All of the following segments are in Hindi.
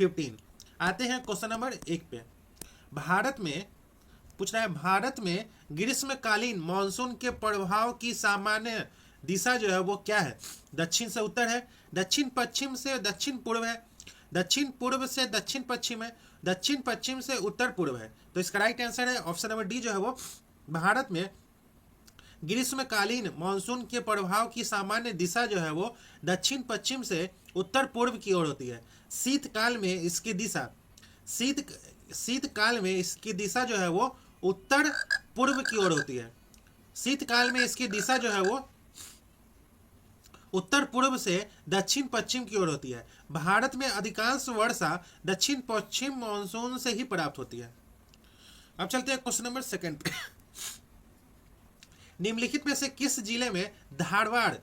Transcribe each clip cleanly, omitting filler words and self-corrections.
15। आते हैं क्वेश्चन नंबर 1 पे। भारत में पूछ रहा है, भारत में ग्रीष्मकालीन मानसून के प्रभाव की सामान्य दिशा जो है वो क्या है? दक्षिण से उत्तर है, दक्षिण पश्चिम से दक्षिण पूर्व है, दक्षिण पूर्व से दक्षिण पश्चिम है, दक्षिण पश्चिम से उत्तर पूर्व है। तो इसका राइट आंसर है ऑप्शन नंबर डी जो है वो भारत में ग्रीष्मकालीन मानसून के प्रभाव की सामान्य दिशा जो है वो दक्षिण पश्चिम से उत्तर पूर्व की ओर होती है। शीतकाल में इसकी दिशा शीतकाल में इसकी दिशा जो है वो उत्तर पूर्व की ओर होती है। शीतकाल में इसकी दिशा जो है वो उत्तर पूर्व से दक्षिण पश्चिम की ओर होती है। भारत में अधिकांश वर्षा दक्षिण पश्चिम मानसून से ही प्राप्त होती है। अब चलते हैं क्वेश्चन नंबर 2 पे। निम्नलिखित में से किस जिले में धारवाड़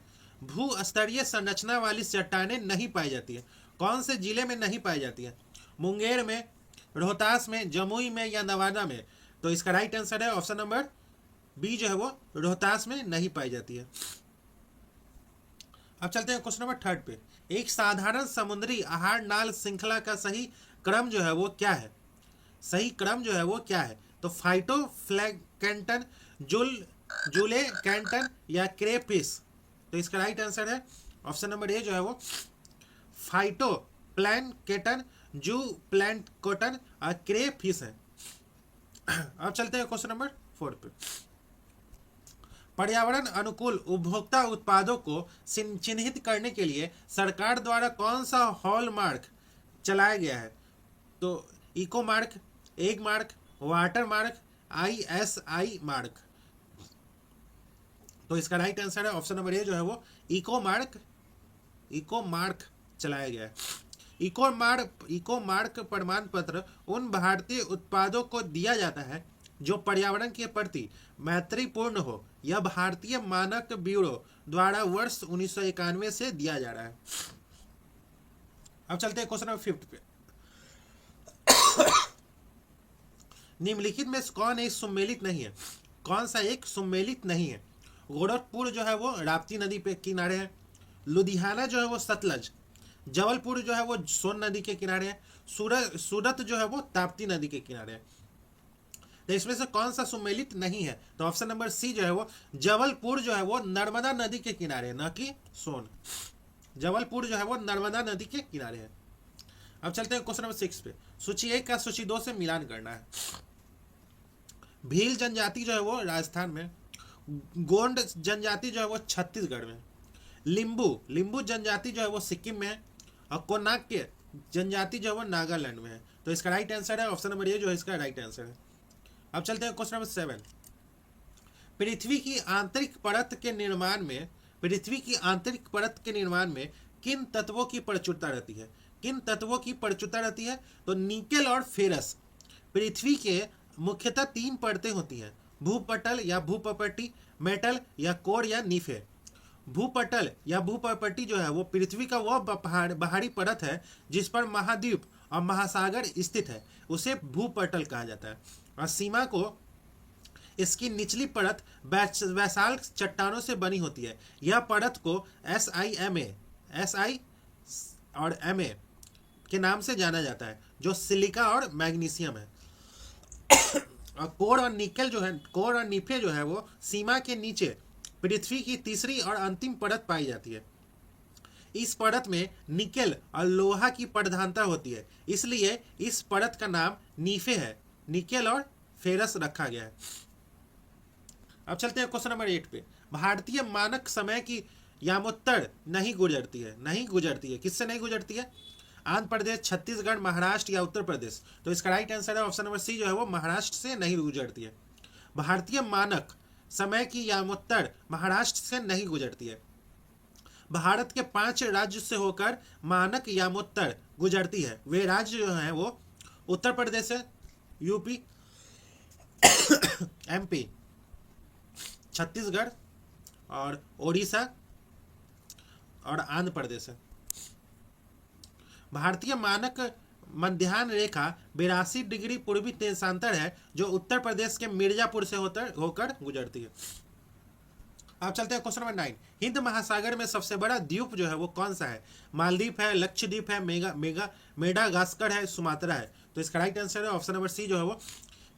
भू-स्तरीय संरचना वाली चट्टानें नहीं पाई जाती है? कौन से जिले में नहीं पाई जाती है? मुंगेर में, रोहतास में, जमुई में या नवादा में? तो इसका राइट आंसर है ऑप्शन नंबर बी जो है वो रोहतास में नहीं पाई जाती है। अब चलते हैं क्वेश्चन नंबर 3 पे। एक साधारण समुद्री आहार नाल श्रृंखला का सही क्रम जो है वो क्या है? सही क्रम जो है वो क्या है? तो फाइटोप्लैंक्टन, जूले कैंटन या क्रेफिश? तो इसका राइट आंसर है ऑप्शन नंबर ए जो है वो फाइटोप्लैंक्टन, जू प्लैंक्टन और क्रेफिश है। अब चलते हैं क्वेश्चन नंबर 4 पे। पर्यावरण अनुकूल उपभोक्ता उत्पादों को चिन्हित करने के लिए सरकार द्वारा कौन सा हॉलमार्क चलाया गया है? तो eco mark, egg mark, water mark, ISI mark? तो इसका राइट आंसर है ऑप्शन नंबर ए जो है वो इको मार्क चलाया गया है। इको मार्क प्रमाण पत्र उन भारतीय उत्पादों को दिया जाता है जो पर्यावरण के प्रति मैत्रीपूर्ण हो। यह भारतीय मानक ब्यूरो द्वारा वर्ष 1991 से दिया जा रहा है। अब चलते हैं क्वेश्चन नंबर 5 पे। निम्नलिखित में कौन एक सम्मिलित नहीं है? कौन सा एक सम्मिलित नहीं है? गोरखपुर जो है वो राप्ती नदी पे किनारे है, लुधियाना जो है वो सतलज, जबलपुर जो है वो सोन नदी के किनारे है, सूरत जो है वो ताप्ती नदी के किनारे है। तो इसमें से कौन सा सम्मिलित नहीं है? तो ऑप्शन नंबर सी जो है वो जबलपुर जो है वो नर्मदा नदी के किनारे है, न कि सोन। जबलपुर जो है वो नर्मदा नदी के किनारे है। अब चलते हैं क्वेश्चन नंबर 6 पे। सूची 1 का सूची 2 से मिलान करना है। भील जनजाति जो है वो राजस्थान में, गोंड जनजाति जो है वो छत्तीसगढ़ में, लिंबू जनजाति जो है वो सिक्किम में है और कोनाक्य जनजाति जो है वो नागालैंड में है। तो इसका राइट आंसर है ऑप्शन नंबर ए जो है इसका राइट आंसर है। अब चलते हैं क्वेश्चन नंबर 7। पृथ्वी की आंतरिक परत के निर्माण में किन तत्वों की प्रचुरता रहती है? किन तत्वों की प्रचुरता रहती है? तो निकेल और फेरस। पृथ्वी के मुख्यतः 3 परतें होती हैं, भूपटल या भूपर्पटी, मेटल या कोर या नीफे। भूपटल या भूपर्पटी जो है वो पृथ्वी का वह बाहरी परत है जिस पर महाद्वीप और महासागर स्थित है, उसे भूपटल कहा जाता है। और सीमा को इसकी निचली परत बैसाल्ट चट्टानों से बनी होती है। यह परत को SI और MA के नाम से जाना जाता है जो सिलिका और मैग्नीशियम है। और कोर और नीफे जो है वो सीमा के नीचे पृथ्वी की तीसरी और अंतिम परत पाई जाती है। इस परत में निकेल और लोहा की प्रधानता होती है, इसलिए इस परत का नाम नीफे है। निकेल और फेरस रखा गया है। अब चलते हैं क्वेश्चन नंबर 8 पे। भारतीय मानक समय की यामोत्तर नहीं गुजरती है। किससे नहीं गुजरती है? आंध्र प्रदेश, छत्तीसगढ़, महाराष्ट्र या उत्तर प्रदेश? तो इसका राइट आंसर है ऑप्शन नंबर सी जो है वो महाराष्ट्र से नहीं गुजरती है। भारतीय मानक समय की यामोत्तर महाराष्ट्र से नहीं गुजरती है। भारत के 5 राज्य से होकर मानक यामोत्तर गुजरती है। वे राज्य जो हैं वो उत्तर प्रदेश है, यूपी, MP, छत्तीसगढ़ और ओडिशा और आंध्र प्रदेश है। भारतीय मानक मध्याह्न रेखा 82 डिग्री पूर्वी देशांतर है जो उत्तर प्रदेश के मिर्जापुर से होकर गुजरती है। अब चलते हैं क्वेश्चन नंबर 9। हिंद महासागर में सबसे बड़ा द्वीप जो है वो कौन सा है? मालदीव है, लक्षद्वीप है, मेडागास्कर है, सुमात्रा है। तो इसका राइट आंसर है ऑप्शन नंबर सी जो है वो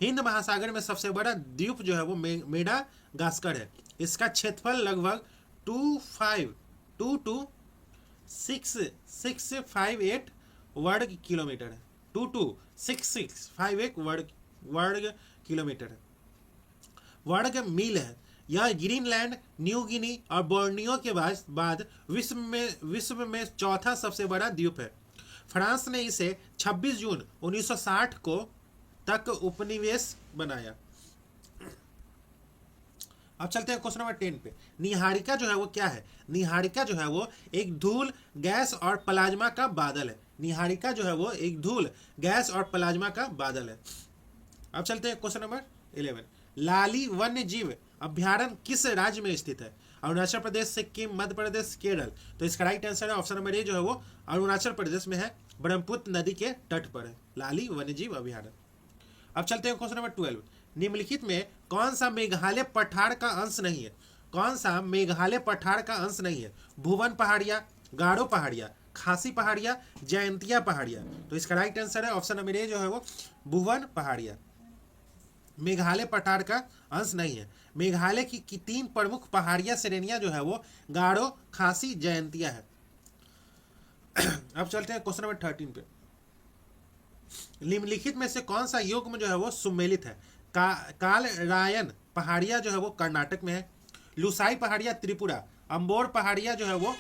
हिंद महासागर में सबसे बड़ा द्वीप जो है वो मेडागास्कर है। इसका क्षेत्रफल लगभग 22658 वर्ग किलोमीटर है। 22658 वर्ग किलोमीटर है, वर्ग मील है। यह ग्रीनलैंड, न्यू गिनी और बोर्नियो के बाद विश्व में चौथा सबसे बड़ा द्वीप है। फ्रांस ने इसे 26 जून 1960 को तक उपनिवेश बनाया। अब चलते हैं क्वेश्चन नंबर 10 पे। निहारिका जो है वो क्या है? निहारिका जो है वो एक धूल, गैस और प्लाज्मा का बादल है। निहारिका जो है वो एक धूल, गैस और प्लाज्मा का बादल है। अब चलते हैं क्वेश्चन नंबर 11। लाली वन्य जीव अभ्यारण्य किस राज्य में स्थित है? अरुणाचल प्रदेश, सिक्किम, मध्य प्रदेश, केरल। तो इसका राइट आंसर है ऑप्शन नंबर ए जो है वो अरुणाचल प्रदेश में है, ब्रह्मपुत्र नदी के तट पर है लाली वन्यजीव अभ्यारण्य। अब चलते हैं क्वेश्चन नंबर 12। निम्नलिखित में कौन सा मेघालय पठार का अंश नहीं है? कौन सा मेघालय पठार का अंश नहीं है? भुवन पहाड़िया, गारो पहाड़िया, खासी पहाड़िया, जयंतिया पहाड़िया। तो इसका राइट आंसर है ऑप्शन नंबर ए जो है वो भुवन पहाड़िया। मेघालय पठार का अंश नहीं है। मेघालय की 3 प्रमुख पहाड़िया श्रेणियां जो है वो गारो, खासी, जयंतिया है। अब चलते हैं क्वेश्चन नंबर 13 पे। निम्नलिखित में से कौन सा युग्म जो है वो सुमेलित है? कालरायन पहाड़िया जो है वो कर्नाटक में है, लुसाई पहाड़िया त्रिपुरा, अम्बोर पहाड़िया जो है वो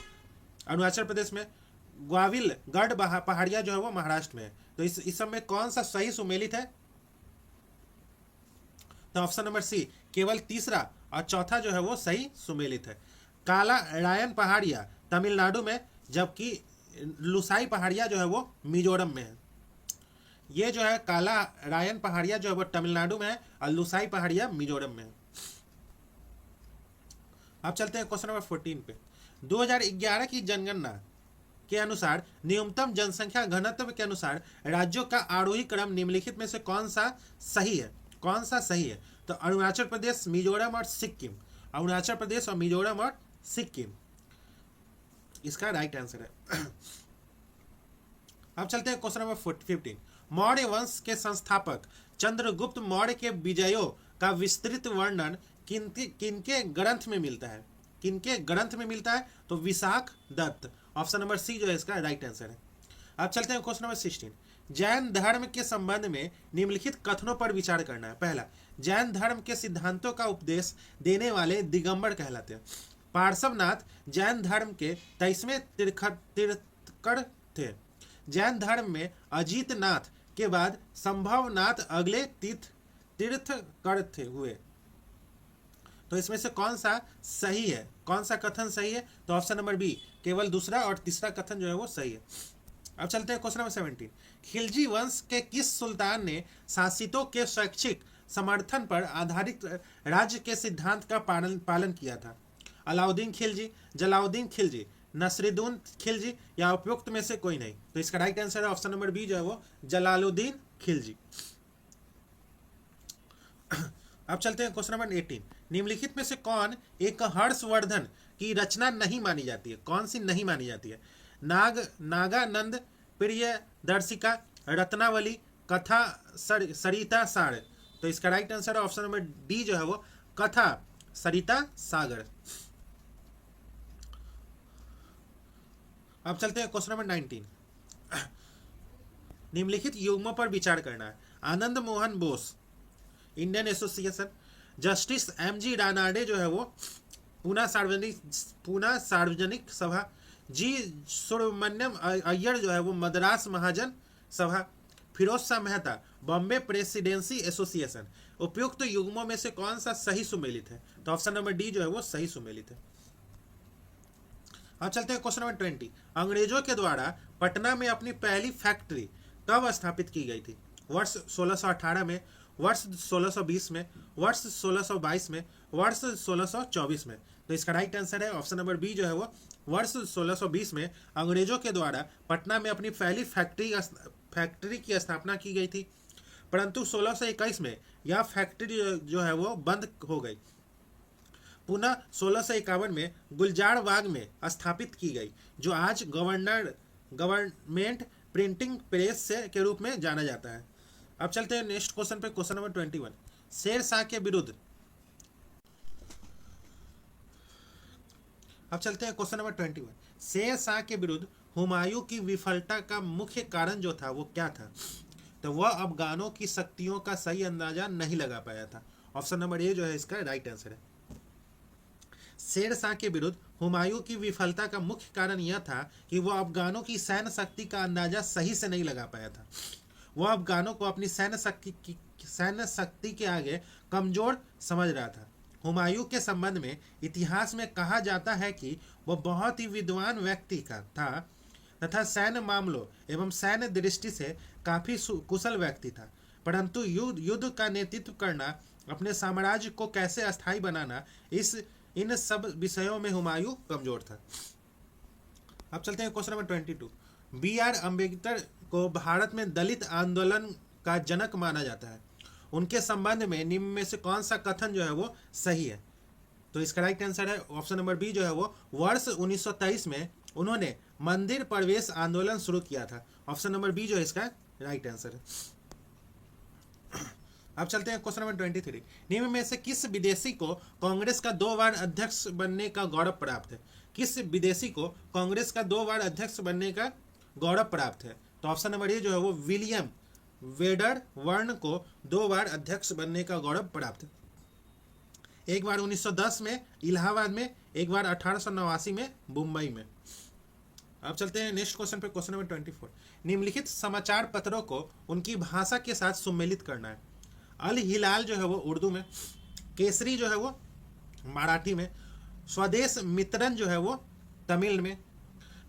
अरुणाचल प्रदेश में, ग्वाविल गढ़ पहाड़िया जो है वो महाराष्ट्र में है। तो इस सब में कौन सा सही सुमेलित है? तो ऑप्शन नंबर सी केवल तीसरा और चौथा जो है वो सही सुमेलित है। काला रायन पहाड़िया तमिलनाडु में, जबकि लुसाई पहाड़िया जो है वो मिजोरम में है। ये जो है काला रायन पहाड़िया जो है वो तमिलनाडु में है और लुसाई पहाड़िया मिजोरम में है। अब चलते हैं क्वेश्चन नंबर 14 पे। 2011 की जनगणना के अनुसार न्यूनतम जनसंख्या घनत्व के अनुसार राज्यों का आरोही क्रम निम्नलिखित में से कौन सा सही है? कौन सा सही है? तो अरुणाचल प्रदेश, मिजोरम और सिक्किम। अरुणाचल प्रदेश और मिजोरम और सिक्किम इसका राइट आंसर है। अब चलते हैं क्वेश्चन नंबर 15। मौर्य वंश के संस्थापक चंद्रगुप्त मौर्य के विजयों का विस्तृत वर्णन किनके ग्रंथ में मिलता है? किनके ग्रंथ में मिलता है? तो Vishakh Datta. Option number C जो है इसका राइट आंसर है। अब चलते हैं क्वेश्चन नंबर 16। जैन धर्म के संबंध में निम्नलिखित कथनों पर विचार करना है। पहला, जैन धर्म के सिद्धांतों का उपदेश देने वाले दिगंबर कहलाते हैं। पार्श्वनाथ जैन धर्म के 23वें तीर्थंकर थे। जैन धर्म में अजीतनाथ के बाद संभवनाथ अगले तीर्थंकर थे हुए। तो इसमें से कौन सा सही है? कौन सा कथन सही है? तो ऑप्शन नंबर बी केवल दूसरा और तीसरा कथन जो है वो सही है। अब चलते हैं क्वेश्चन नंबर 17। खिलजी वंश के किस सुल्तान ने शासितों के शैक्षिक समर्थन पर आधारित राज्य के सिद्धांत का पालन किया था? अलाउद्दीन खिलजी, जलाउद्दीन खिलजी, नसरुद्दीन खिलजी या उपयुक्त में से कोई नहीं। तो इसका राइट आंसर है ऑप्शन नंबर बी जो है वो जलालुद्दीन खिलजी। अब चलते हैं क्वेश्चन नंबर 18। निम्नलिखित में से कौन एक हर्षवर्धन की रचना नहीं मानी जाती है? कौन सी नहीं मानी जाती है? नागानंद, प्रियदर्शिका, रत्नावली, कथा सरिता सागर। तो इसका राइट आंसर है ऑप्शन नंबर डी जो है वो कथा सरिता सागर। अब चलते हैं क्वेश्चन नंबर 19। निम्नलिखित युग्मों पर विचार करना है। Anand Mohan Bose Indian Association, justice M G Ranade जो है वो पूना सार्वजनिक सभा, जी सुब्रमण्यम अय्यर जो है वो मद्रास महाजन सभा, फिरोज शाह मेहता बॉम्बे प्रेसिडेंसी एसोसिएशन। उपयुक्त युग्मों में से कौन सा सही सुमेलित है? तो ऑप्शन नंबर डी जो है वो सही सुमेलित है। अब चलते हैं क्वेश्चन नंबर 20। अंग्रेजों के द्वारा पटना में अपनी पहली फैक्ट्री कब स्थापित की गई थी? वर्ष 1618 में, वर्ष 1620 में, वर्ष 1622 में, वर्ष 1624 में। तो इसका राइट आंसर है ऑप्शन नंबर बी जो है वो वर्ष 1620 में अंग्रेजों के द्वारा पटना में अपनी पहली फैक्ट्री की स्थापना की गई थी। परंतु 1621 में यह फैक्ट्री जो है वो बंद हो गई। पुनः 1651 में गुलजारबाग में स्थापित की गई, जो आज गवर्नमेंट प्रिंटिंग प्रेस से के रूप में जाना जाता है। अब चलते हैं नेक्स्ट क्वेश्चन पे, क्वेश्चन नंबर 21। शेर शाह के विरुद्ध, अब चलते हैं क्वेश्चन नंबर 21। शेर शाह के विरुद्ध हुमायूं की विफलता का मुख्य कारण जो था वो क्या था? तो वह अफगानों की शक्तियों का सही अंदाजा नहीं लगा पाया था। ऑप्शन नंबर ए जो है इसका राइट आंसर है। शेर शाह के विरुद्ध हुमायूं की विफलता का मुख्य कारण यह था कि वह अफगानों की सैन्य शक्ति का अंदाजा सही से नहीं लगा पाया था। वह अफगानों को अपनी सैन्य शक्ति के आगे कमजोर समझ रहा था। हुमायूं के संबंध में इतिहास में कहा जाता है कि वह बहुत ही विद्वान व्यक्ति का था तथा सैन्य मामलों एवं सैन्य दृष्टि से काफी कुशल व्यक्ति था, परंतु युद्ध का नेतृत्व करना, अपने साम्राज्य को कैसे अस्थायी बनाना, इन सब विषयों में हुमायूं कमजोर था। अब चलते हैं क्वेश्चन नंबर 22। B.R. अम्बेडकर को भारत में दलित आंदोलन का जनक माना जाता है। उनके संबंध में निम्न में से कौन सा कथन जो है वो सही है? तो इसका राइट आंसर है ऑप्शन नंबर बी जो है वो वर्ष 1923 में उन्होंने मंदिर प्रवेश आंदोलन शुरू किया था। ऑप्शन नंबर बी जो है इसका राइट आंसर है। अब चलते हैं क्वेश्चन नंबर 23। निम्न में से किस विदेशी को कांग्रेस का 2 बार अध्यक्ष बनने का गौरव प्राप्त है? किस विदेशी को कांग्रेस का 2 बार अध्यक्ष बनने का गौरव प्राप्त है? तो ऑप्शन नंबर ए जो है वो विलियम वेडर वर्न को 2 बार अध्यक्ष बनने का गौरव प्राप्त है। एक बार 1910 में इलाहाबाद में, एक बार 1889 में मुंबई में। अब चलते हैं नेक्स्ट क्वेश्चन पे, क्वेश्चन नंबर 24। निम्नलिखित समाचार पत्रों को उनकी भाषा के साथ सम्मिलित करना है। अल हिलाल जो है वो उर्दू में, केसरी जो है वो मराठी में, स्वदेश मित्रन जो है वो तमिल में,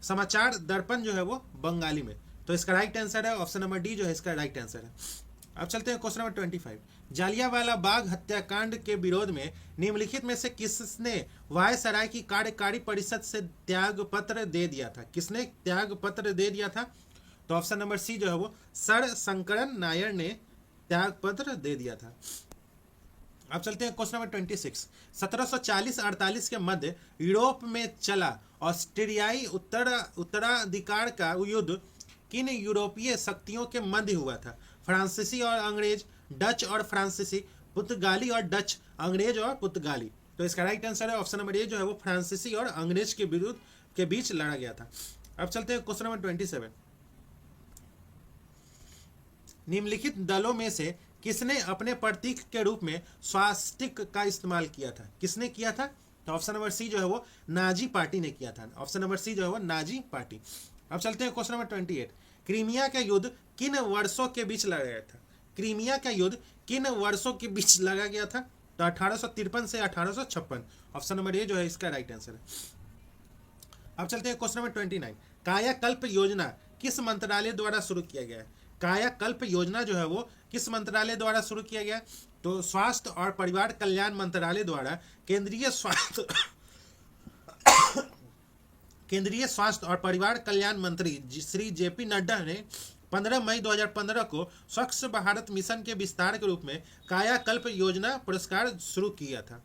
समाचार दर्पण जो है वो बंगाली में। तो इसका राइट आंसर है ऑप्शन नंबर डी जो है इसका राइट आंसर है। अब चलते हैं क्वेश्चन नंबर 25। जालियांवाला बाग हत्याकांड के विरोध में निम्नलिखित में से किसने वायसराय की कार्यकारी परिषद से त्याग पत्र दे दिया था? किसने त्याग पत्र दे दिया था? तो ऑप्शन नंबर सी जो है वो सर शंकरन नायर ने त्याग पत्र दे दिया था। अब चलते हैं क्वेश्चन नंबर 26। 1740-48 के मध्य यूरोप में चला ऑस्ट्रियाई उत्तराधिकार का युद्ध किन यूरोपीय शक्तियों के मध्य हुआ था? फ्रांसीसी और अंग्रेज, डच और फ्रांसीसी, पुर्तगाली और डच, अंग्रेज और पुर्तगाली। तो इसका राइट आंसर है ऑप्शन नंबर ए जो है वो फ्रांसीसी और अंग्रेज के बीच लड़ा गया था। अब चलते हैं क्वेश्चन नंबर 27। निम्नलिखित दलों में से किसने अपने प्रतीक के रूप में स्वास्तिक का इस्तेमाल किया था? किसने किया था? तो ऑप्शन नंबर सी जो है वो नाजी पार्टी ने किया था। ऑप्शन नंबर सी जो है वो नाजी पार्टी। अब चलते हैं क्वेश्चन नंबर 28। क्रीमिया का युद्ध किन वर्षों के बीच लड़ा गया था? क्रीमिया का युद्ध किन वर्षों के बीच लड़ा गया था? तो 1853 से 1856। ऑप्शन नंबर ए जो है इसका राइट आंसर है। अब चलते हैं क्वेश्चन नंबर 29। कायाकल्प योजना किस मंत्रालय द्वारा शुरू किया गया है? कायाकल्प योजना जो है वो किस मंत्रालय द्वारा शुरू किया गया? तो स्वास्थ्य और परिवार कल्याण मंत्रालय द्वारा केंद्रीय स्वास्थ्य और परिवार कल्याण मंत्री श्री जेपी नड्डा ने 15 मई 2015 को स्वच्छ भारत मिशन के विस्तार के रूप में कायाकल्प योजना पुरस्कार शुरू किया था।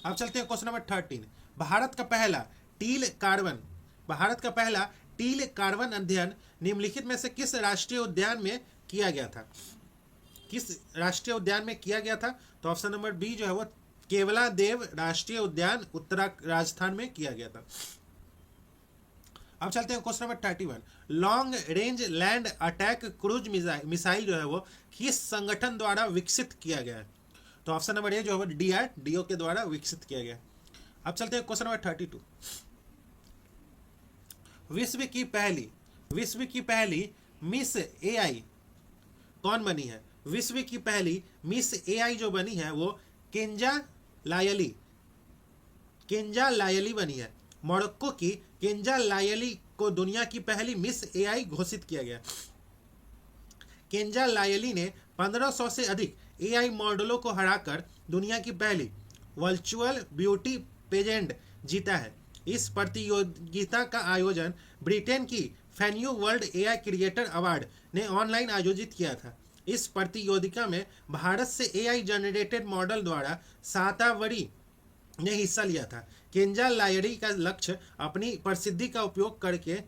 अब चलते हैं क्वेश्चन नंबर 13। भारत का पहला टील कार्बन अध्ययन निम्नलिखित में से किस राष्ट्रीय उद्यान में किया गया था? किस राष्ट्रीय उद्यान में किया गया था? तो ऑप्शन नंबर बी जो है वो केवलादेव राष्ट्रीय उद्यान राजस्थान में किया गया था। अब चलते हैं question number 31। Long range land attack cruise missile जो है वो किस संगठन द्वारा विकसित किया गया है? तो ऑप्शन नंबर ए जो है वो DRDO के द्वारा विकसित किया गया। अब चलते हैं क्वेश्चन नंबर 32। विश्व की पहली मिस AI कौन बनी है? विश्व की पहली मिस AI जो बनी है वो केंजा लायली बनी है। मोरक्को की केंजा लायली को दुनिया की पहली मिस AI घोषित किया गया। केंजा लायली ने 1500 से अधिक AI मॉडलों को हराकर दुनिया की पहली वर्चुअल ब्यूटी पेजेंट जीता है। इस प्रतियोगिता का आयोजन ब्रिटेन की फैन्यू वर्ल्ड AI क्रिएटर अवार्ड ने ऑनलाइन आयोजित किया था। इस प्रतियोगिता में भारत से एआई जनरेटेड मॉडल द्वारा सातावरी ने हिस्सा लिया था। केंजा लायरी का लक्ष्य अपनी प्रसिद्धि का उपयोग करके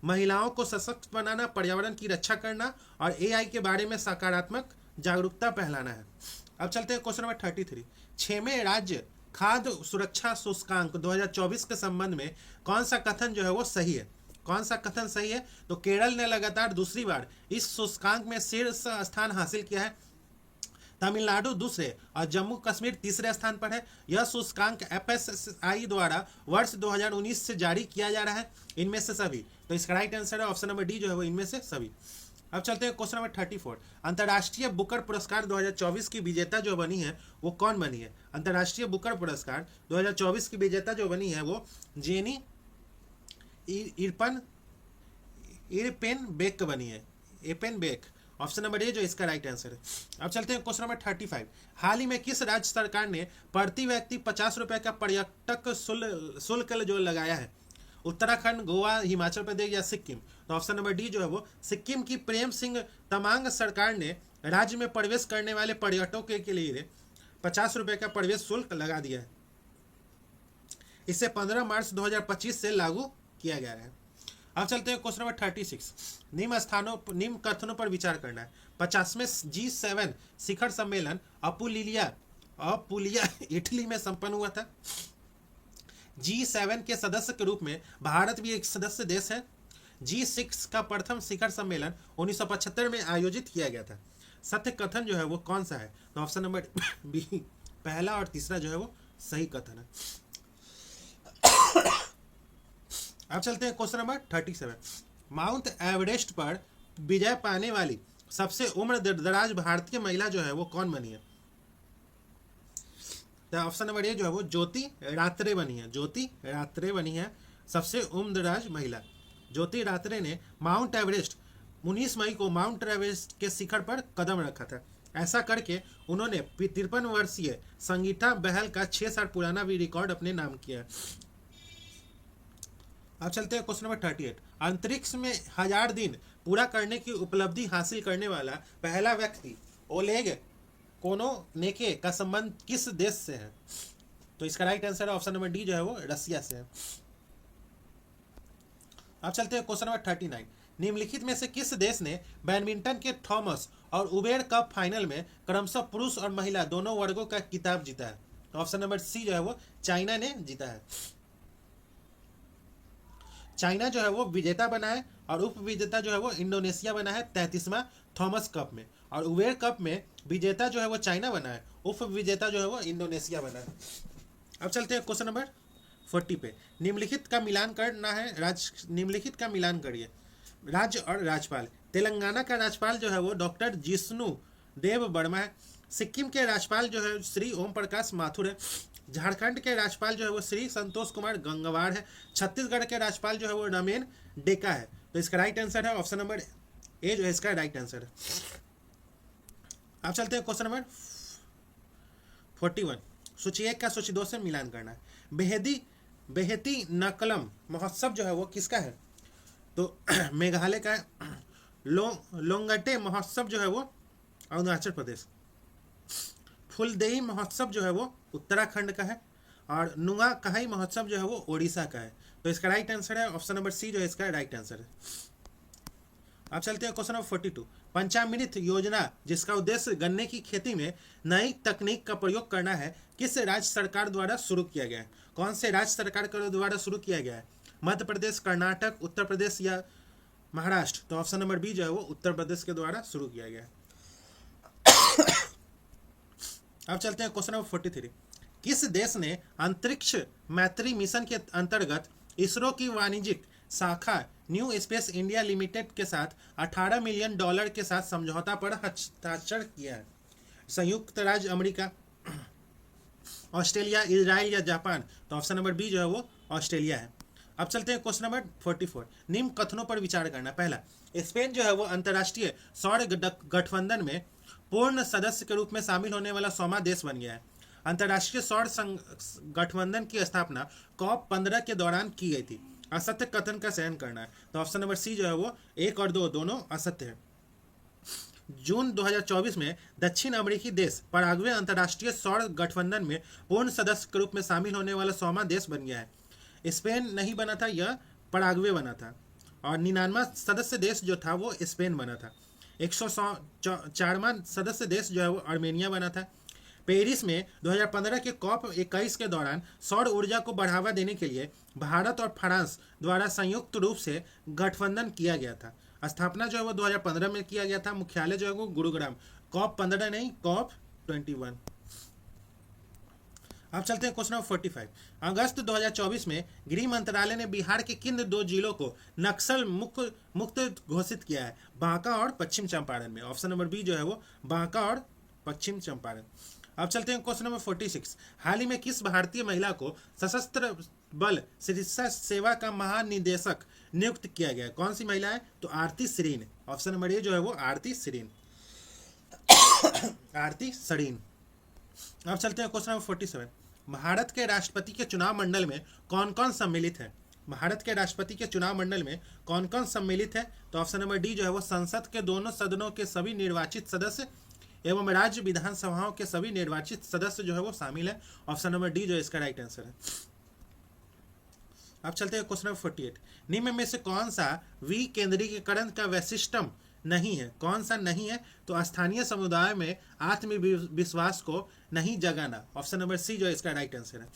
महिलाओं को सशक्त बनाना, पर्यावरण की रक्षा करना और एआई के बारे में सकारात्मक जागरूकता फैलाना है। अब चलते हैं क्वेश्चन नंबर 33। 6वें राज्य खाद्य सुरक्षा सूचकांक 2024 के संबंध में कौन सा कथन जो है वो सही है? कौन सा कथन सही है? तो केरल ने लगातार दूसरी बार इस सूचकांक में शीर्ष स्थान हासिल किया है, तमिलनाडु दूसरे और जम्मू कश्मीर तीसरे स्थान पर है। यह सूचकांक एफएसएसआई द्वारा वर्ष 2019 से जारी किया जा रहा है। इनमें से सभी, तो इसका राइट आंसर है ऑप्शन नंबर डी जो है वो इनमें से सभी। अब चलते हैं क्वेश्चन नंबर 34। अंतर्राष्ट्रीय बुकर पुरस्कार 2024 की विजेता जो बनी है वो कौन बनी है? अंतर्राष्ट्रीय बुकर पुरस्कार 2024 की विजेता जो बनी है वो जेनी इरपेन बेक बनी है, एपेन बेक। ऑप्शन नंबर ए जो इसका राइट आंसर है। अब चलते हैं क्वेश्चन नंबर 35। हाल ही में किस राज्य सरकार ने प्रति व्यक्ति 50 रुपए का पर्यटक शुल्क जो लगाया है? उत्तराखंड, गोवा, हिमाचल प्रदेश या सिक्किम? तो ऑप्शन नंबर डी जो है वो सिक्किम की प्रेम सिंह तमांग सरकार ने राज्य में प्रवेश करने वाले पर्यटकों के लिए 50 रुपए का प्रवेश शुल्क लगा दिया है। इसे 15 मार्च 2025 से लागू किया गया है। अब चलते हैं क्वेश्चन नंबर 36। निम्न कथनों पर विचार करना है। 50वें G7 शिखर सम्मेलन अपुलिया इटली में संपन्न हुआ था। G7 के सदस्य के रूप में भारत भी एक सदस्य देश है। G6 का प्रथम शिखर सम्मेलन 1975 में आयोजित किया गया था। सत्य कथन जो है वो कौन सा है? तो ऑप्शन नंबर बी पहला और तीसरा जो है वो सही कथन है। अब चलते हैं क्वेश्चन नंबर 37। माउंट एवरेस्ट पर विजय पाने वाली सबसे उम्र दराज भारतीय महिला जो है वो कौन बनी है? तो ऑप्शन नंबर ए जो है वो ज्योति रात्रे बनी है। ज्योति रात्रे बनी है सबसे उम्र दराज महिला। ज्योति रात्रे ने माउंट एवरेस्ट 19 मई को माउंट एवरेस्ट के शिखर पर कदम रखा था। ऐसा करके उन्होंने 53 वर्षीय संगीता बहल का 6 साल पुराना भी रिकॉर्ड अपने नाम किया। अब चलते हैं क्वेश्चन नंबर 38। अंतरिक्ष में 1000 दिन पूरा करने की उपलब्धि हासिल करने वाला पहला व्यक्ति ओलेग कोनोनेके का संबंध किस देश से है? तो इसका राइट आंसर है ऑप्शन नंबर डी जो है वो रसिया से है। अब चलते हैं क्वेश्चन नंबर 39। निम्नलिखित में से किस देश ने बैडमिंटन के थॉमस और उबेर कप फाइनल में क्रमशः पुरुष और महिला दोनों वर्गों का खिताब जीता है? तो ऑप्शन नंबर सी जो है वो चाइना ने जीता है। चाइना जो है वो विजेता बना है और उप विजेता जो है वो इंडोनेशिया बना है 33वां थॉमस कप में, और उबेर कप में विजेता जो है वो चाइना बना है, उप विजेता जो है वो इंडोनेशिया बना है। अब चलते हैं क्वेश्चन नंबर 40 पे। निम्नलिखित का मिलान करना है। निम्नलिखित का मिलान करिए। राज्य और राज्यपाल। तेलंगाना का राज्यपाल जो है वो डॉक्टर जिष्णु देव वर्मा है। सिक्किम के राज्यपाल जो है श्री ओम प्रकाश माथुर है। झारखंड के राज्यपाल जो है वो श्री संतोष कुमार गंगवार है। छत्तीसगढ़ के राज्यपाल जो है वो रमेन डेका है। तो इसका राइट आंसर है ऑप्शन नंबर ए जो है इसका राइट आंसर है। अब चलते हैं क्वेश्चन नंबर 41। सूची 1 का सूची 2 से मिलान करना है। बेहती नकलम महोत्सव जो है वो किसका है? तो मेघालय का है। लोंगटे महोत्सव जो है वो अरुणाचल प्रदेश। फुलदेई महोत्सव जो है वो उत्तराखंड का है, और नुआ कहाई महोत्सव जो है वो ओडिशा का है। तो इसका राइट आंसर है ऑप्शन नंबर सी जो है इसका राइट आंसर है। अब चलते हैं क्वेश्चन नंबर 42। पंचामृत योजना जिसका उद्देश्य गन्ने की खेती में नई तकनीक का प्रयोग करना है किस राज्य सरकार द्वारा शुरू किया गया है? कौन से राज्य सरकार के द्वारा शुरू किया गया है? मध्य प्रदेश, कर्नाटक, उत्तर प्रदेश या महाराष्ट्र? तो ऑप्शन नंबर बी जो है वो उत्तर प्रदेश के द्वारा शुरू किया गया है। अब चलते हैं क्वेश्चन नंबर 43। किस देश ने अंतरिक्ष मैत्री मिशन के अंतर्गत इसरो की वाणिज्यिक शाखा न्यू स्पेस इंडिया लिमिटेड के साथ $18 मिलियन के साथ समझौता पर हस्ताक्षर किया है? संयुक्त राज्य अमेरिका, ऑस्ट्रेलिया, इजराइल या जापान? तो ऑप्शन नंबर बी जो है वो ऑस्ट्रेलिया है। अब चलते हैं क्वेश्चन नंबर 44। निम्न कथनों पर विचार करना। पहला, स्पेन जो है वो अंतर्राष्ट्रीय सौर गठबंधन में पूर्ण सदस्य के रूप में शामिल होने वाला 100वां देश बन गया है। अंतर्राष्ट्रीय सौर गठबंधन की स्थापना COP15 के दौरान की गई थी। असत्य कथन का चयन करना है। तो ऑप्शन नंबर सी जो है वो 1 और 2 दोनों असत्य है। जून 2024 में दक्षिण अमेरिकी देश पराग्वे अंतर्राष्ट्रीय सौर गठबंधन में पूर्ण सदस्य के रूप में शामिल होने वाला 100वां देश बन गया है। स्पेन नहीं बना था, यह पराग्वे बना था। और 99वां सदस्य देश जो था वो स्पेन बना था। 104वां सदस्य देश जो है वो आर्मेनिया बना था। पेरिस में 2015 के COP 21 के दौरान सौर ऊर्जा को बढ़ावा देने के लिए भारत और फ्रांस द्वारा संयुक्त रूप से गठबंधन किया गया था। स्थापना जो है वो 2015 में किया गया था। मुख्यालय जो है वो गुरुग्राम। COP 15 नहीं, COP 21। अब चलते हैं क्वेश्चन नंबर 45। अगस्त 2024 में गृह मंत्रालय ने बिहार के किन 2 जिलों को नक्सल मुक्त घोषित किया है? बांका और पश्चिम चंपारण में। ऑप्शन नंबर बी जो है वो बांका और पश्चिम चंपारण। अब चलते हैं क्वेश्चन नंबर 46। हाल ही में किस भारतीय महिला को सशस्त्र बल चिकित्सा सेवा का महानिदेशक नियुक्त किया गया? कौन सी महिला है? तो आरती सरीन। ऑप्शन नंबर ए जो है वो आरती सरीन। आरती सरीन। अब चलते हैं क्वेश्चन नंबर 47। भारत के राष्ट्रपति के चुनाव मंडल में कौन कौन सम्मिलित है? भारत के राष्ट्रपति के चुनाव मंडल में कौन कौन सम्मिलित है? तो ऑप्शन नंबर डी जो है वो संसद के दोनों सदनों के सभी निर्वाचित सदस्य एवं राज्य विधानसभाओं के सभी निर्वाचित सदस्य जो है वो शामिल है। ऑप्शन नंबर डी जो है इसका राइट आंसर है। अब चलते हैं क्वेश्चन नंबर 48। निम्न में से कौन सा विकेंद्रीकरण का वैशिष्ट्यम नहीं है? कौन सा नहीं है? तो स्थानीय समुदाय में आत्मविश्वास को नहीं जगाना। ऑप्शन नंबर सी जो है इसका राइट आंसर है।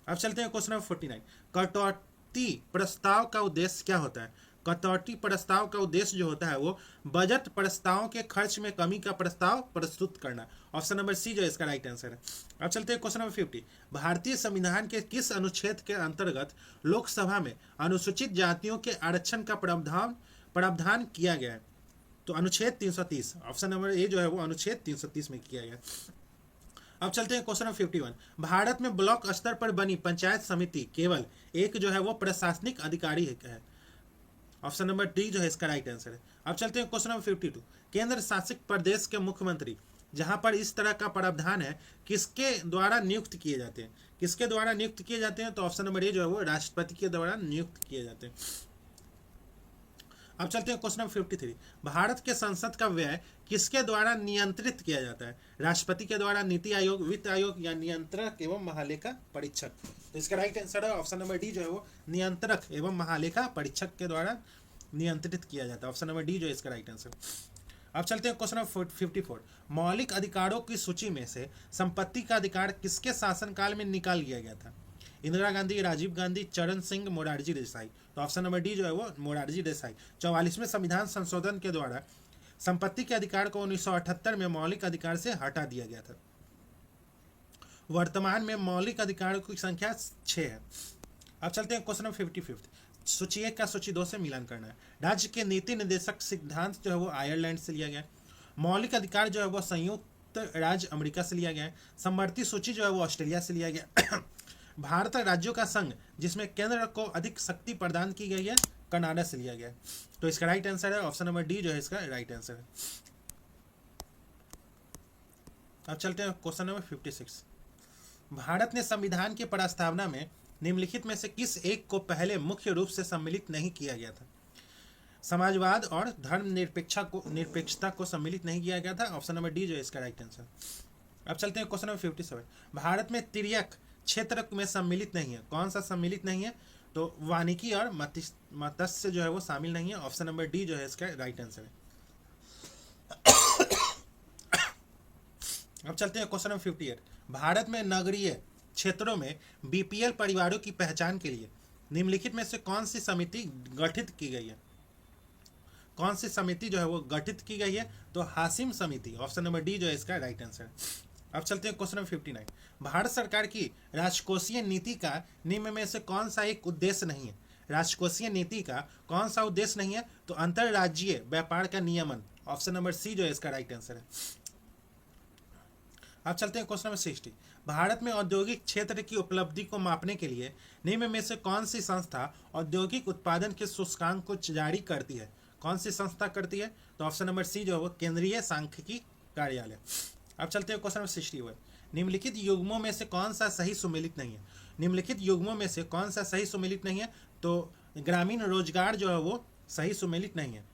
अब चलते हैं क्वेश्चन नंबर 49। कटौती प्रस्ताव का उद्देश्य क्या होता है? कटौती प्रस्ताव का उद्देश्य जो होता है वो बजट प्रस्तावों के खर्च में कमी का प्रस्ताव प्रस्तुत करना। ऑप्शन नंबर सी जो है इसका राइट आंसर है। अब चलते हैं क्वेश्चन नंबर 50। भारतीय संविधान के किस अनुच्छेद के अंतर्गत लोकसभा में अनुसूचित जातियों के आरक्षण का प्रावधान किया गया है? तो अनुच्छेद 330। ऑप्शन नंबर ए जो है वो अनुच्छेद 330 में किया गया। अब चलते हैं क्वेश्चन नंबर 51। भारत में ब्लॉक स्तर पर बनी पंचायत समिति केवल एक जो है वो प्रशासनिक अधिकारी है। ऑप्शन नंबर डी जो है इसका राइट आंसर है। अब चलते हैं क्वेश्चन नंबर 52। केंद्र शासित प्रदेश के मुख्यमंत्री जहां पर इस तरह का प्रावधान है किसके द्वारा नियुक्त किए जाते हैं? किसके द्वारा नियुक्त किए जाते हैं? तो ऑप्शन नंबर ए जो है वो राष्ट्रपति के द्वारा नियुक्त किए जाते हैं। अब चलते हैं क्वेश्चन नंबर 53। भारत के संसद का व्यय किसके द्वारा नियंत्रित किया जाता है? राष्ट्रपति के द्वारा, नीति आयोग, वित्त आयोग या नियंत्रक एवं महालेखा परीक्षक? तो इसका राइट आंसर है ऑप्शन नंबर डी जो है वो नियंत्रक एवं महालेखा परीक्षक के द्वारा नियंत्रित किया जाता है। ऑप्शन नंबर डी जो है इसका राइट आंसर। अब चलते हैं क्वेश्चन नंबर 54। मौलिक अधिकारों की सूची में से संपत्ति का अधिकार किसके शासनकाल में निकाल लिया गया था? इंदिरा गांधी, राजीव गांधी, चरण सिंह, मोरारजी देसाई? तो ऑप्शन नंबर डी जो है वो मोरारजी देसाई। 44वें संविधान संशोधन के द्वारा संपत्ति के अधिकार को 1978 में मौलिक अधिकार से हटा दिया गया था। वर्तमान में मौलिक अधिकारों की संख्या 6 है। अब चलते हैं क्वेश्चन नंबर 55। सूची 1 का सूची 2 से मिलान करना है। राज्य के नीति निर्देशक सिद्धांत जो है वो आयरलैंड से लिया गया है। मौलिक अधिकार जो है वो संयुक्त राज्य अमेरिका से लिया गया है। समवर्ती सूची जो है वो ऑस्ट्रेलिया से लिया गया। भारत राज्यों का संघ जिसमें केंद्र को अधिक शक्ति प्रदान की गई है कनाडा से लिया गया है। तो इसका राइट आंसर है ऑप्शन नंबर डी जो है इसका राइट आंसर है। अब चलते हैं क्वेश्चन नंबर 56। भारत ने संविधान की प्रस्तावना में निम्नलिखित में से किस एक को पहले मुख्य रूप से सम्मिलित नहीं किया गया था? समाजवाद और धर्मनिरपेक्षता को सम्मिलित नहीं किया गया था। ऑप्शन नंबर डी जो है इसका राइट आंसर। अब चलते हैं क्वेश्चन नंबर 57। भारत में तिर्यक क्षेत्र में सम्मिलित नहीं है। कौन सा सम्मिलित नहीं है? तो वानिकी और मत्स्य जो है वो शामिल नहीं है। ऑप्शन नंबर डी जो है इसका राइट आंसर है। अब चलते हैं क्वेश्चन नंबर 58। भारत में नगरीय क्षेत्रों में बीपीएल परिवारों की पहचान के लिए निम्नलिखित में से कौन सी समिति गठित की गई है? कौन सी समिति जो है वो गठित की गई है? तो हासिम समिति। ऑप्शन नंबर डी जो है इसका राइट आंसर है। अब चलते हैं क्वेश्चन नंबर 59। भारत सरकार की राजकोषीय नीति का निम्न में से कौन सा एक उद्देश्य नहीं है? राजकोषीय नीति का कौन सा उद्देश्य नहीं है? तो अंतरराज्यीय व्यापार का नियमन। ऑप्शन नंबर सी जो है इसका राइट आंसर है। अब चलते हैं क्वेश्चन नंबर 60। भारत में औद्योगिक क्षेत्र की उपलब्धि को मापने के लिए निम्न में से कौन सी संस्था औद्योगिक उत्पादन के सूचकांक को जारी करती है? कौन सी संस्था करती है? तो ऑप्शन नंबर सी जो है वो केंद्रीय सांख्यिकी कार्यालय। अब चलते हैं क्वेश्चन नंबर 61। निम्नलिखित युग्मों में से कौन सा सही सुमेलित नहीं है? निम्नलिखित युग्मों में से कौन सा सही सुमेलित नहीं है? तो ग्रामीण रोजगार जो है वो सही सुमेलित नहीं है।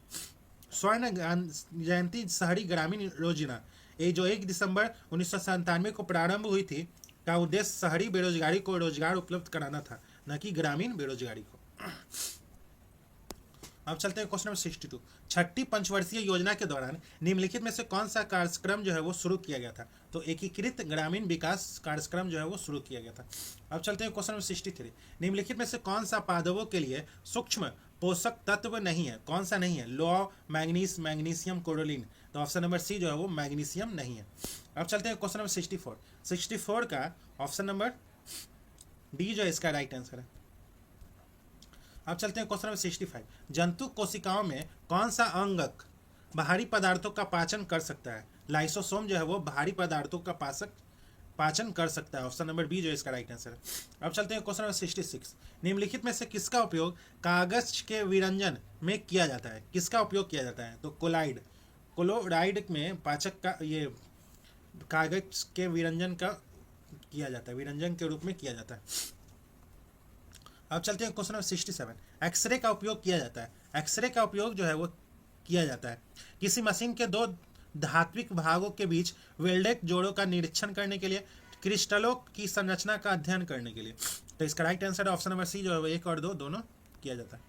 स्वर्ण जयंती शहरी ग्रामीण योजना, ये जो 1 दिसंबर 1997 को प्रारंभ हुई थी, का उद्देश्य शहरी बेरोजगारी को रोजगार उपलब्ध कराना था, न कि ग्रामीण बेरोजगारी को। अब चलते हैं क्वेश्चन नंबर 62। छठी पंचवर्षीय योजना के दौरान निम्नलिखित में से कौन सा कार्यक्रम जो है वो शुरू किया गया था? तो एकीकृत ग्रामीण विकास कार्यक्रम जो है वो शुरू किया गया था। अब चलते हैं क्वेश्चन नंबर 63। निम्नलिखित में से कौन सा पादपों के लिए सूक्ष्म पोषक तत्व नहीं है? कौन सा नहीं है? लो, मैग्नीज, मैग्नीशियम, कोरोलिन। तो ऑप्शन नंबर सी जो है वो मैग्नीशियम नहीं है। अब चलते हैं क्वेश्चन नंबर 64। 64 का ऑप्शन नंबर डी जो है इसका राइट आंसर है। अब चलते हैं क्वेश्चन नंबर 65। जंतु कोशिकाओं में कौन सा अंगक बाहरी पदार्थों का पाचन कर सकता है? लाइसोसोम जो है वो बाहरी पदार्थों का पाचन कर सकता है। ऑप्शन नंबर बी जो है इसका राइट आंसर है। अब चलते हैं क्वेश्चन नंबर 66। निम्नलिखित में से किसका उपयोग कागज के विरंजन में किया जाता है? किसका उपयोग किया जाता है? तो क्लोराइड में पाचक का ये कागज के विरंजन का किया जाता है, विरंजन के रूप में किया जाता है। अब चलते हैं क्वेश्चन नंबर 67। एक्सरे का उपयोग किया जाता है। एक्सरे का उपयोग जो है वो किया जाता है किसी मशीन के दो धात्विक भागों के बीच वेल्डेड जोड़ों का निरीक्षण करने के लिए, क्रिस्टलों की संरचना का अध्ययन करने के लिए। तो इसका राइट आंसर है ऑप्शन नंबर सी जो है 1 और 2 दोनों किया जाता है।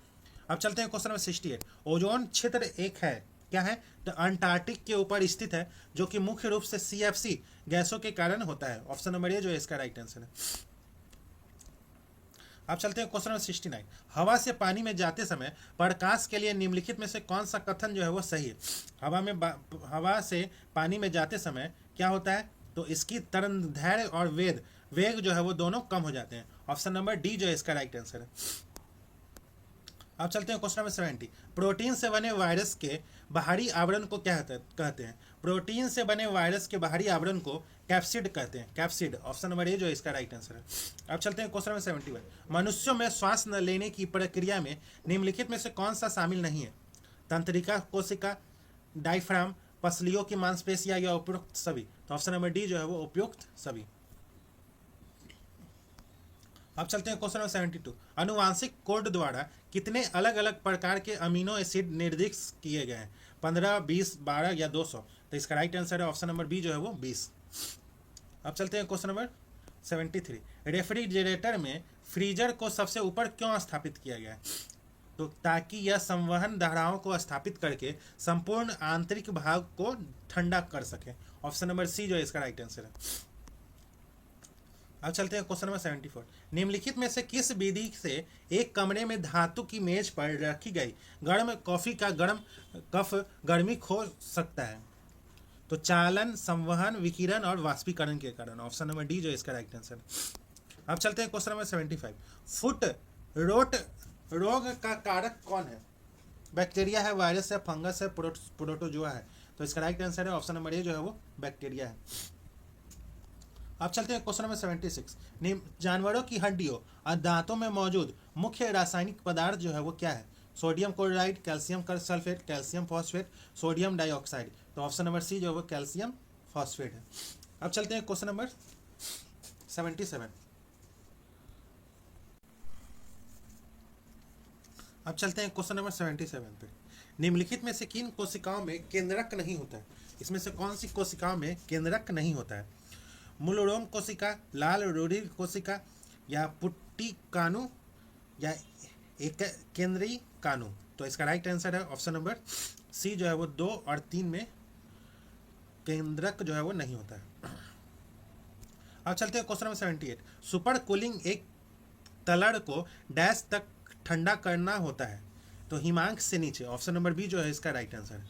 अब चलते हैं क्वेश्चन नंबर 68। ओजोन क्षेत्र एक है, क्या है? तो अंटार्कटिक के ऊपर स्थित है, जो कि मुख्य रूप से CFC गैसों के कारण होता है। ऑप्शन नंबर ए जो है इसका राइट आंसर है। अब चलते हैं क्वेश्चन नंबर 69। हवा से पानी में जाते समय प्रकाश के लिए निम्नलिखित में से कौन सा कथन जो है वो सही है? हवा से पानी में जाते समय क्या होता है? तो इसकी तरंगदैर्घ्य और वेग जो है वो दोनों कम हो जाते हैं। ऑप्शन नंबर डी जो है इसका राइट आंसर है। अब चलते हैं क्वेश्चन नंबर 70। प्रोटीन से बने वायरस के बाहरी आवरण को क्या कहते हैं? प्रोटीन से बने वायरस के बाहरी आवरण को कैप्सिड कहते हैं। कैप्सिड ऑप्शन नंबर ए जो है इसका राइट आंसर है। अब चलते हैं क्वेश्चन नंबर 71। मनुष्यों में श्वास न लेने की प्रक्रिया में निम्नलिखित में से कौन सा शामिल नहीं है? तंत्रिका कोशिका, डायफ्राम, पसलियों की मांसपेशियां या उपयुक्त सभी। तो ऑप्शन नंबर डी जो है वो उपयुक्त सभी। अब चलते हैं क्वेश्चन नंबर 72। अनुवांशिक कोड द्वारा कितने अलग अलग प्रकार के अमीनो एसिड निर्दिष्ट किए गए हैं? 15, 20, 12 या 200। तो इसका राइट आंसर है ऑप्शन नंबर बी जो है वो 20। अब चलते हैं क्वेश्चन नंबर 73। रेफ्रिजरेटर में फ्रीजर को सबसे ऊपर क्यों स्थापित किया गया है? तो ताकि यह संवहन धाराओं को स्थापित करके संपूर्ण आंतरिक भाग को ठंडा कर सके। ऑप्शन नंबर सी जो है इसका राइट आंसर है। अब चलते हैं क्वेश्चन नंबर 74। निम्नलिखित में से किस विधि से एक कमरे में धातु की मेज पर रखी गई गर्म कॉफी का गर्म कफ गर्मी खो सकता है? तो चालन, संवहन, विकिरण और वाष्पीकरण के कारण। ऑप्शन नंबर डी जो इसका राइट आंसर। अब चलते हैं क्वेश्चन नंबर 75। फुट रोट रोग का कारक कौन है? बैक्टीरिया है, वायरस है, फंगस है, प्रोटोजोआ है। तो इसका राइट आंसर है ऑप्शन नंबर ए जो है वो बैक्टीरिया है। अब चलते हैं क्वेश्चन नंबर 76। जानवरों की हड्डियों और दांतों में मौजूद मुख्य रासायनिक पदार्थ जो है वो क्या है? Sodium chloride, calcium sulphate, calcium phosphate, sodium dioxide. तो ऑप्शन नंबर सी जो है वो कैल्शियम फॉस्फेट है। अब चलते हैं क्वेश्चन नंबर 77। अब चलते हैं क्वेश्चन नंबर 77 पे। निम्नलिखित में से किन कोशिकाओं में केंद्रक नहीं होता है? इसमें से कौन सी कोशिकाओं में केंद्रक नहीं होता है? मूलरोम कोशिका, लाल रुधिर कोशिका या पुट्टी कानू या एक केंद्रीय कानू। तो इसका राइट आंसर है ऑप्शन नंबर सी जो है वो 2 और 3 में केंद्रक जो है वो नहीं होता है। अब चलते हैं क्वेश्चन नंबर 78। सुपर कूलिंग एक तलड़ को डैश तक ठंडा करना होता है, तो हिमांक से नीचे। ऑप्शन नंबर बी जो है इसका राइट आंसर है।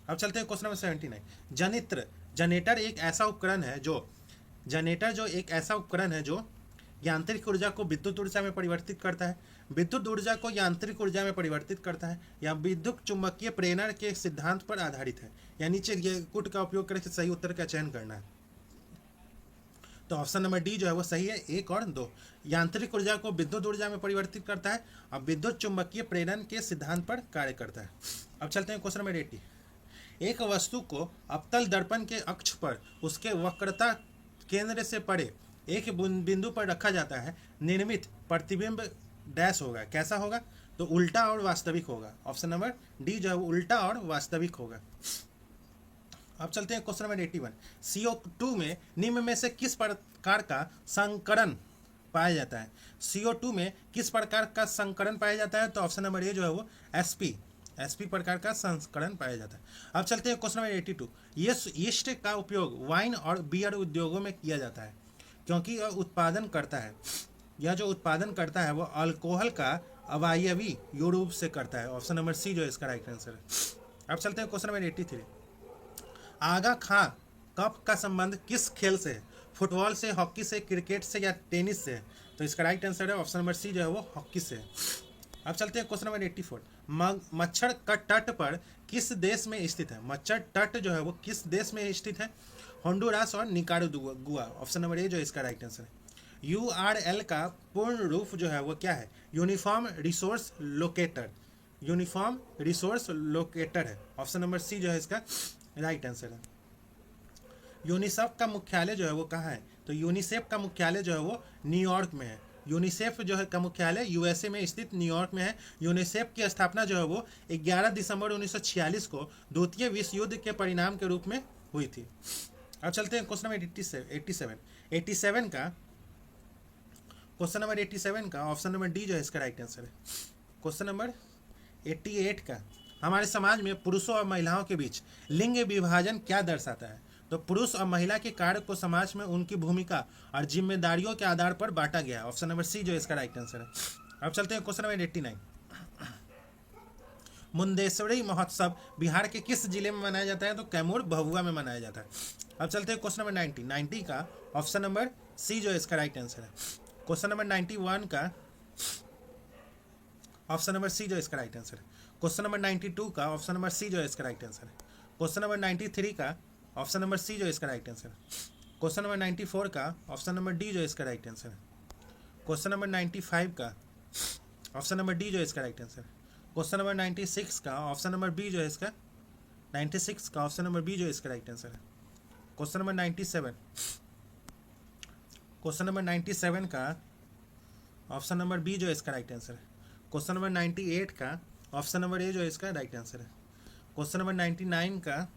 अब चलते हैं क्वेश्चन नंबर 79। जनरेटर एक ऐसा उपकरण है जो यांत्रिक ऊर्जा को विद्युत ऊर्जा में परिवर्तित करता है, विद्युत ऊर्जा को यांत्रिक ऊर्जा में परिवर्तित करता है, या विद्युत चुंबकीय प्रेरण के सिद्धांत पर आधारित है। या नीचे ये कुट का उपयोग करके सही उत्तर का चयन करना है। तो ऑप्शन नंबर डी जो है वो सही है, 1 और 2। यांत्रिक ऊर्जा को विद्युत ऊर्जा में परिवर्तित करता है और विद्युत चुंबकीय प्रेरण के सिद्धांत पर कार्य करता है। अब चलते हैं क्वेश्चन नंबर 80। एक वस्तु को अवतल दर्पण के अक्ष पर उसके वक्रता केंद्र से परे एक बिंदु पर रखा जाता है, निर्मित प्रतिबिंब डैश होगा। कैसा होगा? तो उल्टा और वास्तविक होगा। ऑप्शन नंबर डी जो है वो उल्टा और वास्तविक होगा। अब चलते हैं क्वेश्चन नंबर 81। CO2 में निम्न में से किस प्रकार का संकरण पाया जाता है? CO2 में किस प्रकार का संकरण पाया जाता है? तो ऑप्शन नंबर ए जो है वो SP प्रकार का संस्करण पाया जाता है। अब चलते हैं क्वेश्चन नंबर 82। यीस्ट का उपयोग वाइन और बियर उद्योगों में किया जाता है क्योंकि यह उत्पादन करता है, यह जो उत्पादन करता है वो अल्कोहल का अवयवी रूप से करता है। ऑप्शन नंबर सी जो है इसका राइट आंसर है। अब चलते हैं क्वेश्चन नंबर 83। आगा खां कप का संबंध किस खेल से है? फुटबॉल से, हॉकी से, क्रिकेट से या टेनिस से? तो इसका राइट आंसर है ऑप्शन नंबर सी जो है वो हॉकी से। अब चलते हैं क्वेश्चन नंबर 84। मच्छर का तट पर किस देश में स्थित है? मच्छर तट जो है वो किस देश में स्थित है? होंडुरास और निकारागुआ। ऑप्शन नंबर ए जो है इसका राइट आंसर है। URL का पूर्ण रूप जो है वो क्या है? Uniform resource locator. Uniform resource locator है। ऑप्शन नंबर सी जो है इसका राइट आंसर है। यूनिसेफ का मुख्यालय जो है वो कहाँ है? तो यूनिसेफ का मुख्यालय जो है वो न्यूयॉर्क में है। यूनिसेफ जो है का मुख्यालय USA में स्थित न्यूयॉर्क में है। यूनिसेफ की स्थापना जो है वो 11 दिसंबर 1946 को द्वितीय विश्व युद्ध के परिणाम के रूप में हुई थी। अब चलते हैं क्वेश्चन नंबर 87 का क्वेश्चन नंबर 87 का ऑप्शन नंबर डी जो है इसका राइट आंसर है। क्वेश्चन नंबर 88 का हमारे समाज में पुरुषों और महिलाओं के बीच लिंग विभाजन क्या दर्शाता है? तो पुरुष और महिला के कार्य को समाज में उनकी भूमिका और जिम्मेदारियों के आधार पर बांटा गया है। ऑप्शन नंबर सी जो इसका राइट आंसर है। अब चलते हैं क्वेश्चन नंबर 89। मुंडेश्वरी महोत्सव बिहार के किस जिले में मनाया जाता है? तो कैमूर भभुआ में मनाया जाता है। अब चलते हैं क्वेश्चन नंबर 90 का ऑप्शन नंबर सी जो इसका राइट आंसर है। क्वेश्चन नंबर 91 का ऑप्शन नंबर सी जो इसका राइट आंसर है। क्वेश्चन नंबर 92 का ऑप्शन नंबर सी जो इसका राइट आंसर है। क्वेश्चन नंबर 93 का ऑप्शन नंबर सी जो इसका राइट आंसर है। क्वेश्चन नंबर 94 का ऑप्शन नंबर डी जो इसका राइट आंसर है। क्वेश्चन नंबर 95 का ऑप्शन नंबर डी जो इसका राइट आंसर है। क्वेश्चन नंबर 96 का ऑप्शन नंबर बी जो है इसका 96 का ऑप्शन नंबर बी जो इसका राइट आंसर है। क्वेश्चन नंबर 97 का ऑप्शन नंबर बी जो इसका राइट आंसर है। क्वेश्चन नंबर 98 का ऑप्शन नंबर ए जो इसका राइट आंसर है। क्वेश्चन नंबर 99 का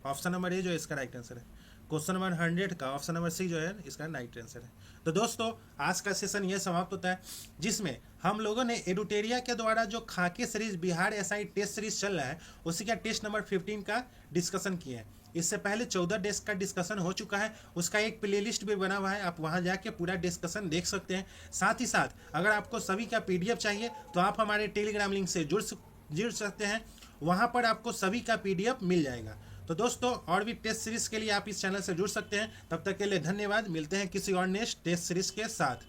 ऑप्शन नंबर ए जो इसका राइट आंसर है। क्वेश्चन नंबर 100 का ऑप्शन नंबर सी जो है इसका राइट आंसर है। तो दोस्तों आज का सेशन ये समाप्त होता है जिसमें हम लोगों ने एडुटेरिया के द्वारा जो खाकी series Bihar SI test series चल रहा है उसी का टेस्ट नंबर 15 का डिस्कशन किया है। इससे पहले 14 डेस्क का डिस्कशन हो चुका है, उसका एक प्लेलिस्ट भी बना हुआ है, आप वहां जाके पूरा डिस्कशन देख सकते हैं। साथ ही साथ अगर आपको सभी का PDF चाहिए तो आप हमारे टेलीग्राम लिंक से जुड़ सकते हैं, वहां पर आपको सभी का PDF मिल जाएगा। तो दोस्तों और भी टेस्ट सीरीज के लिए आप इस चैनल से जुड़ सकते हैं। तब तक के लिए धन्यवाद। मिलते हैं किसी और नेक्स्ट टेस्ट सीरीज के साथ।